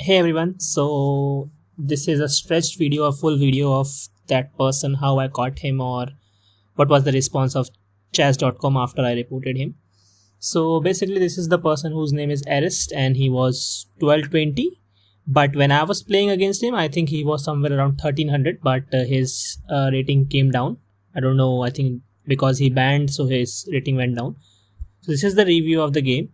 Hey everyone, so this is a stretched video, a full video of that person, how I caught him, or what was the response of chess.com after I reported him. So basically, this is the person whose name is Arist, and he was 1220. But when I was playing against him, I think he was somewhere around 1300, but his rating came down. I don't know, I think because he banned, so his rating went down. So this is the review of the game.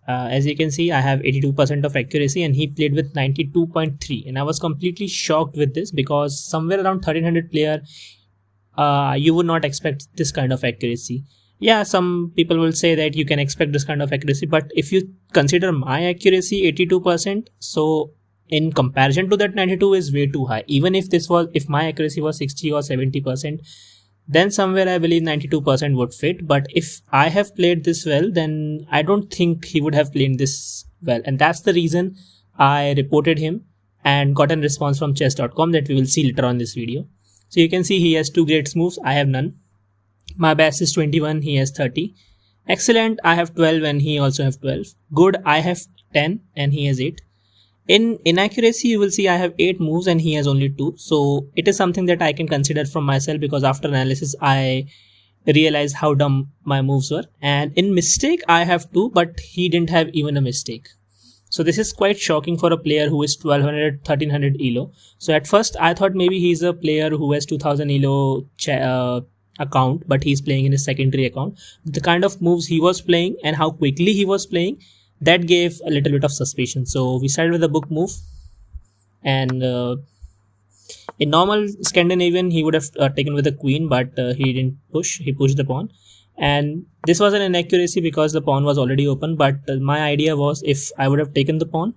As you can see, I have 82% of accuracy and he played with 92.3, and I was completely shocked with this because somewhere around 1300 player, you would not expect this kind of accuracy. Yeah, some people will say that you can expect this kind of accuracy, but if you consider my accuracy 82%, so in comparison to that 92 is way too high. Even if my accuracy was 60 or 70%, then somewhere I believe 92% would fit. But if I have played this well, then I don't think he would have played this well. And that's the reason I reported him and got a response from chess.com that we will see later on this video. So you can see he has two great moves. I have none. My best is 21. He has 30. Excellent. I have 12 and he also have 12. Good. I have 10 and he has 8. In inaccuracy, you will see I have 8 moves and he has only 2. So it is something that I can consider from myself, because after analysis, I realized how dumb my moves were. And in mistake, I have 2, but he didn't have even a mistake. So this is quite shocking for a player who is 1200, 1300 elo. So at first, I thought maybe he's a player who has 2000 elo account, but he's playing in his secondary account. The kind of moves he was playing and how quickly he was playing, that gave a little bit of suspicion. So we started with a book move, and in normal Scandinavian he would have taken with the queen, but he didn't push. He pushed the pawn, and this was an inaccuracy because the pawn was already open. But my idea was, if I would have taken the pawn,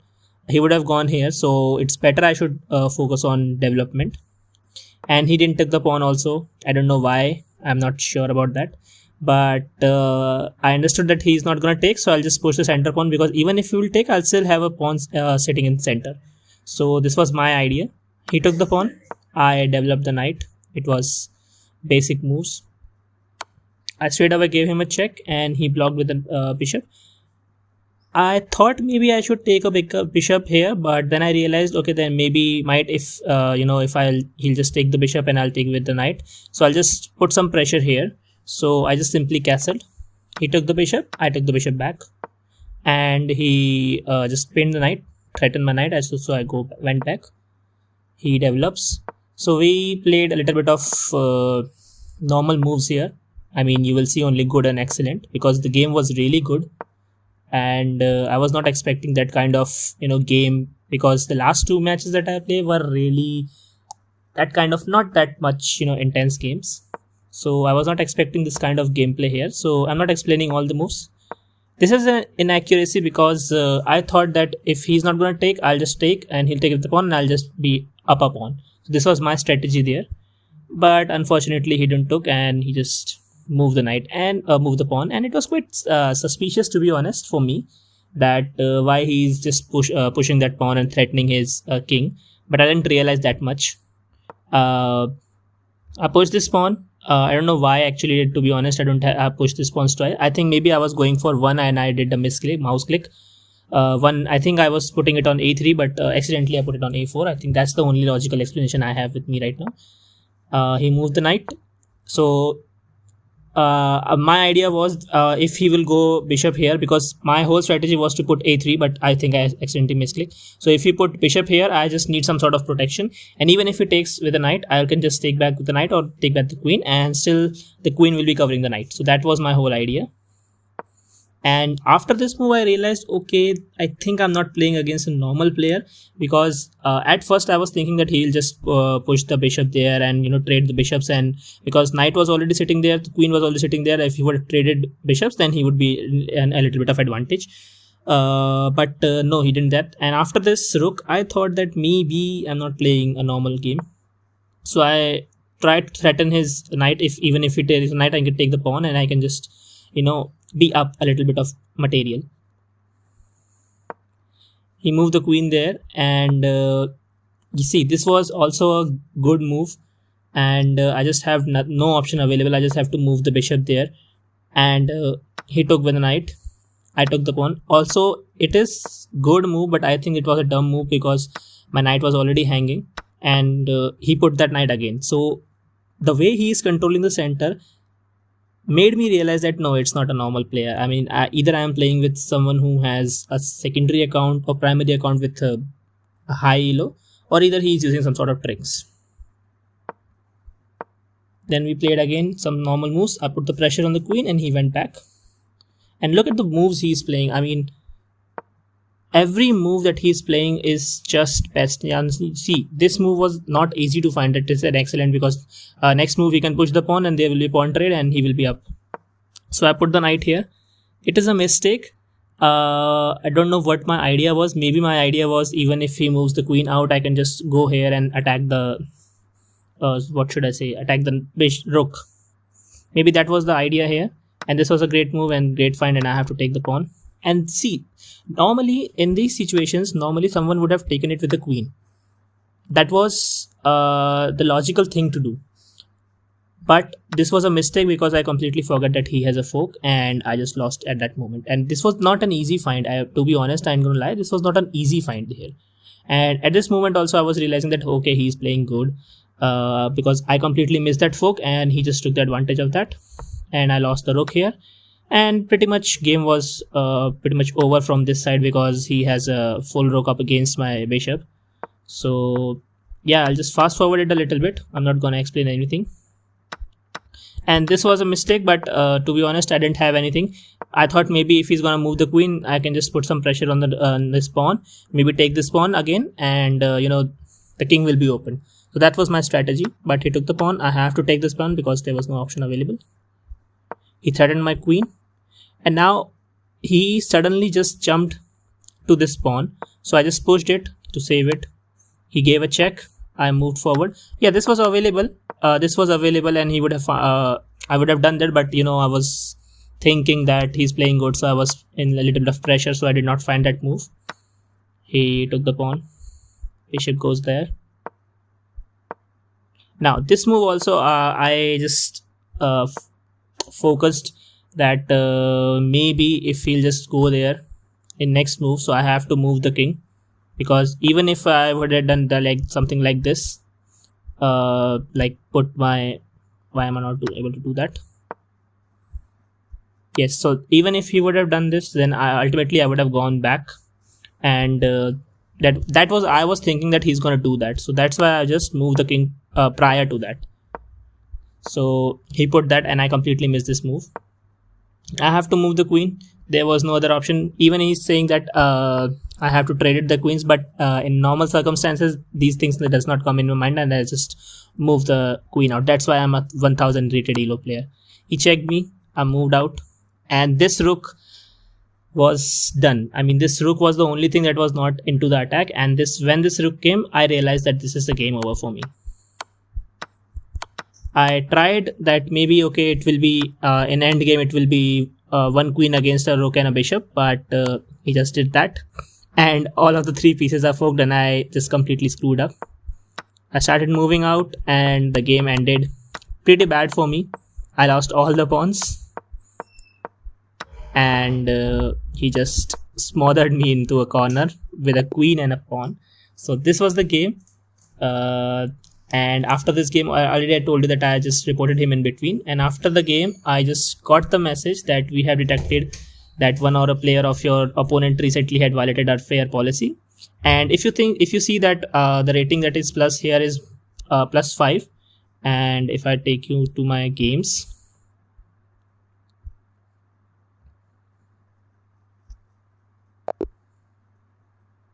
he would have gone here. So it's better I should focus on development. And he didn't take the pawn also. I don't know why. I'm not sure about that. But I understood that he's not going to take, so I'll just push the center pawn, because even if he will take, I'll still have a pawn sitting in center. So this was my idea. He took the pawn. I developed the knight. It was basic moves. I straight away gave him a check and he blocked with the bishop. I thought maybe I should take a bishop here, but then I realized, okay, then maybe might if he'll just take the bishop and I'll take with the knight. So I'll just put some pressure here. So I just simply castled. He took the bishop. I took the bishop back, and he just pinned the knight, threatened my knight. So I went back. He develops. So we played a little bit of normal moves here. I mean, you will see only good and excellent, because the game was really good, and I was not expecting that kind of game, because the last 2 matches that I played were really that kind of not that much intense games. So I was not expecting this kind of gameplay here. So I'm not explaining all the moves. This is an inaccuracy because I thought that if he's not going to take, I'll just take and he'll take the pawn and I'll just be up a pawn. So this was my strategy there. But unfortunately he didn't took, and he just moved the knight and moved the pawn. And it was quite suspicious, to be honest, for me, that why he's just pushing that pawn and threatening his king. But I didn't realize that much. I pushed this pawn. I don't know why, actually, to be honest. I pushed this pawn twice. I think maybe I was going for 1 and I did a mouse click. I think I was putting it on a3, but accidentally I put it on a4. I think that's the only logical explanation I have with me right now. He moved the knight. So my idea was, if he will go bishop here, because my whole strategy was to put a3, but I think I accidentally misclicked. So if he put bishop here, I just need some sort of protection. And even if he takes with the knight, I can just take back with the knight or take back the queen, and still the queen will be covering the knight. So that was my whole idea. And after this move, I realized, okay, I think I'm not playing against a normal player, because at first I was thinking that he'll just push the bishop there and trade the bishops, and because knight was already sitting there, the queen was already sitting there. If he would have traded bishops, then he would be a little bit of advantage. But no, he didn't that. And after this rook, I thought that maybe I'm not playing a normal game. So I tried to threaten his knight. Even if he takes the knight, I can take the pawn and I can just be up a little bit of material. He moved the queen there, and you see, this was also a good move, and I just have no option available. I just have to move the bishop there, and he took with the knight. I took the pawn. Also, it is good move, but I think it was a dumb move because my knight was already hanging, and he put that knight again. So the way he is controlling the center made me realize that no, it's not a normal player. I mean, either I am playing with someone who has a secondary account or primary account with a high elo, or either he is using some sort of tricks. Then we played again some normal moves. I put the pressure on the queen and he went back. And look at the moves he's playing. I mean, every move that he's playing is just best. And see, this move was not easy to find. It is an excellent because next move he can push the pawn and there will be pawn trade and he will be up. So I put the knight here. It is a mistake. I don't know what my idea was. Maybe my idea was even if he moves the queen out, I can just go here and attack the what should I say? Attack the rook. Maybe that was the idea here. And this was a great move and great find, and I have to take the pawn. And see, normally in these situations, normally someone would have taken it with the queen. That was the logical thing to do. But this was a mistake because I completely forgot that he has a fork and I just lost at that moment. And this was not an easy find. To be honest, I'm going to lie, this was not an easy find here. And at this moment also I was realizing that okay, he's playing good because I completely missed that fork and he just took the advantage of that. And I lost the rook here. And pretty much game was pretty much over from this side because he has a full rook up against my bishop. So yeah, I'll just fast forward it a little bit. I'm not going to explain anything. And this was a mistake, but to be honest, I didn't have anything. I thought maybe if he's going to move the queen, I can just put some pressure on this pawn, maybe take this pawn again, and the king will be open. So that was my strategy, but he took the pawn. I have to take this pawn because there was no option available. He threatened my queen, and now he suddenly just jumped to this pawn. So I just pushed it to save it. He gave a check. I moved forward. Yeah, this was available. And he would have. I would have done that, but I was thinking that he's playing good, so I was in a little bit of pressure, so I did not find that move. He took the pawn. Bishop goes there. Now this move also, I just focused that maybe if he'll just go there in next move, so I have to move the king, because even if I would have done something like this, like put my, why am I not able to do that? Yes, so even if he would have done this, then ultimately I would have gone back, and that was, I was thinking that he's gonna do that, so that's why I just moved the king prior to that. So he put that and I completely missed this move. I have to move the queen. There was no other option. Even he's saying that I have to trade it the queens, but in normal circumstances these things that does not come in my mind, and I just move the queen out. That's why I'm a 1000 rated elo player. He checked me, I moved out, and this rook was done. I mean, this rook was the only thing that was not into the attack, and when this rook came, I realized that this is the game over for me. I tried that maybe okay, it will be in end game, it will be one queen against a rook and a bishop, but he just did that, and all of the three pieces are forked, and I just completely screwed up. I started moving out, and the game ended pretty bad for me. I lost all the pawns, and he just smothered me into a corner with a queen and a pawn. So this was the game. And after this game, I told you that I just reported him in between, and after the game I just got the message that we have detected that one or a player of your opponent recently had violated our fair policy. And if you see that the rating that is plus here is +5, and if I take you to my games,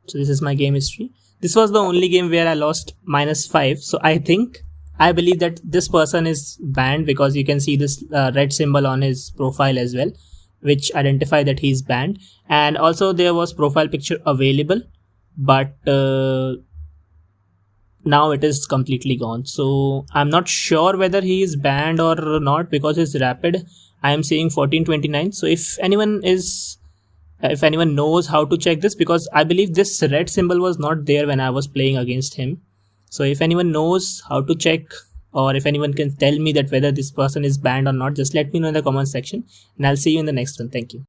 so this is my game history. This was the only game where I lost -5. So I believe that this person is banned, because you can see this red symbol on his profile as well, which identify that he's banned. And also there was profile picture available, but now it is completely gone. So I'm not sure whether he is banned or not, because his rapid I am seeing 1429. So if anyone knows how to check this, because I believe this red symbol was not there when I was playing against him. So if anyone knows how to check, or if anyone can tell me that whether this person is banned or not, just let me know in the comment section, and I'll see you in the next one. Thank you.